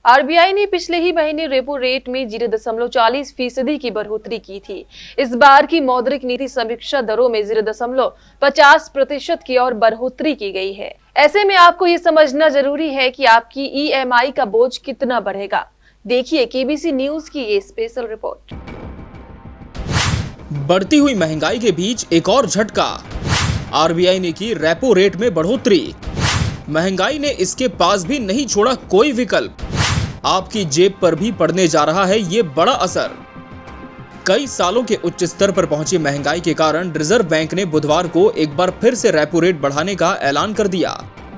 RBI ने पिछले ही महीने रेपो रेट में 0.40% की बढ़ोतरी की थी। इस बार की मौद्रिक नीति समीक्षा दरों में 0.50% की और बढ़ोतरी की गई है। ऐसे में आपको ये समझना जरूरी है कि आपकी ईएमआई का बोझ कितना बढ़ेगा। देखिए केबीसी न्यूज की ये स्पेशल रिपोर्ट। बढ़ती हुई महंगाई के बीच एक और झटका, आरबीआई ने की रेपो रेट में बढ़ोतरी। महंगाई ने इसके पास भी नहीं छोड़ा कोई विकल्प। आपकी जेब पर भी पड़ने जा रहा है ये बड़ा असर। कई सालों के उच्च स्तर पर पहुंची महंगाई के कारण रिजर्व बैंक ने बुधवार को एक बार फिर से रेपो रेट बढ़ाने का ऐलान कर दिया।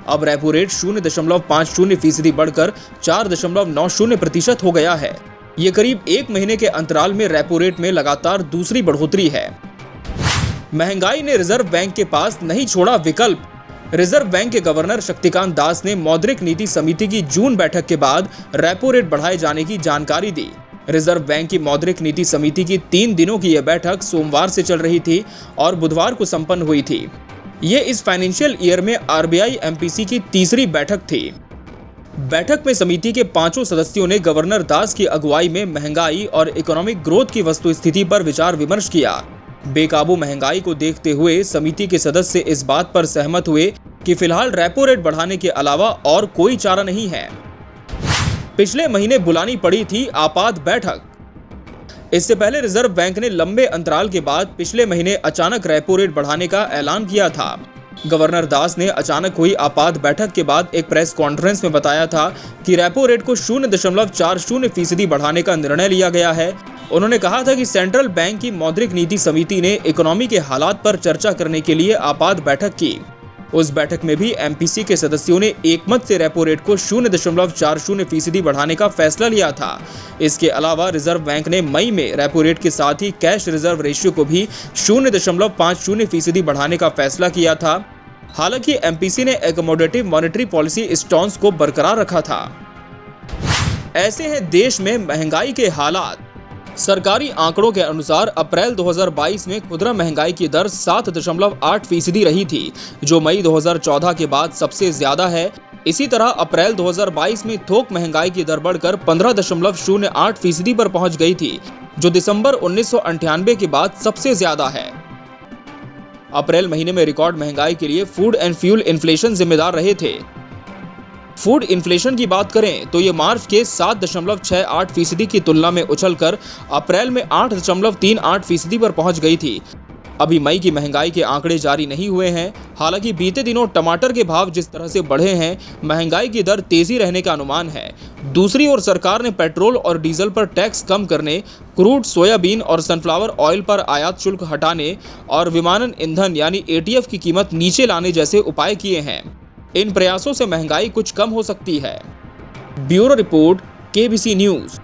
अब रेपो रेट 0.50% बढ़कर 4.90% हो गया है। ये करीब एक महीने के अंतराल में रेपो रेट में लगातार दूसरी बढ़ोतरी है। महंगाई ने रिजर्व बैंक के पास नहीं छोड़ा विकल्प। रिजर्व बैंक के गवर्नर शक्तिकांत दास ने मौद्रिक नीति समिति की जून बैठक के बाद रेपो रेट बढ़ाए जाने की जानकारी दी। रिजर्व बैंक की मौद्रिक नीति समिति की 3 दिनों की यह बैठक सोमवार से चल रही थी और बुधवार को संपन्न हुई थी। ये इस फाइनेंशियल ईयर में आरबीआई एमपीसी की तीसरी बैठक थी। बैठक में समिति के 5 सदस्यों ने गवर्नर दास की अगुवाई में महंगाई और इकोनॉमिक ग्रोथ की वस्तुस्थिति पर विचार विमर्श किया। बेकाबू महंगाई को देखते हुए समिति के सदस्य इस बात पर सहमत हुए कि फिलहाल रेपो रेट बढ़ाने के अलावा और कोई चारा नहीं है। पिछले महीने बुलानी पड़ी थी आपात बैठक। इससे पहले रिजर्व बैंक ने लंबे अंतराल के बाद पिछले महीने अचानक रेपो रेट बढ़ाने का ऐलान किया था। गवर्नर दास ने अचानक हुई आपात बैठक के बाद एक प्रेस कॉन्फ्रेंस में बताया था कि रेपो रेट को 0.40% बढ़ाने का निर्णय लिया गया है। उन्होंने कहा था कि सेंट्रल बैंक की मौद्रिक नीति समिति ने इकोनॉमी के हालात पर चर्चा करने के लिए आपात बैठक की। उस बैठक में भी एमपीसी के सदस्यों ने एकमत से रेपो रेट को 0.40% बढ़ाने का फैसला लिया था। इसके अलावा रिजर्व बैंक ने मई में रेपो रेट के साथ ही कैश रिजर्व रेशियो को भी 0.50% बढ़ाने का फैसला किया था। हालांकि एमपीसी ने एकोमोडेटिव मॉनेटरी पॉलिसी स्टैंस को बरकरार रखा था। ऐसे हैं देश में महंगाई के हालात। सरकारी आंकड़ों के अनुसार अप्रैल 2022 में खुदरा महंगाई की दर 7.8% रही थी, जो मई 2014 के बाद सबसे ज्यादा है। इसी तरह अप्रैल 2022 में थोक महंगाई की दर बढ़कर 15.08% पर पहुंच गई थी, जो दिसंबर 1998 के बाद सबसे ज्यादा है। अप्रैल महीने में रिकॉर्ड महंगाई के लिए फूड एंड फ्यूल इन्फ्लेशन जिम्मेदार रहे थे। फूड इन्फ्लेशन की बात करें तो ये मार्च के 7.68% की तुलना में उछलकर अप्रैल में 8.38% पर पहुंच गई थी। अभी मई की महंगाई के आंकड़े जारी नहीं हुए हैं। हालांकि बीते दिनों टमाटर के भाव जिस तरह से बढ़े हैं, महंगाई की दर तेजी रहने का अनुमान है। दूसरी ओर सरकार ने पेट्रोल और डीजल पर टैक्स कम करने, क्रूड, सोयाबीन और सनफ्लावर ऑयल पर आयात शुल्क हटाने और विमानन ईंधन यानी एटीएफ की कीमत नीचे लाने जैसे उपाय किए हैं। इन प्रयासों से महंगाई कुछ कम हो सकती है। Bureau report, KBC news.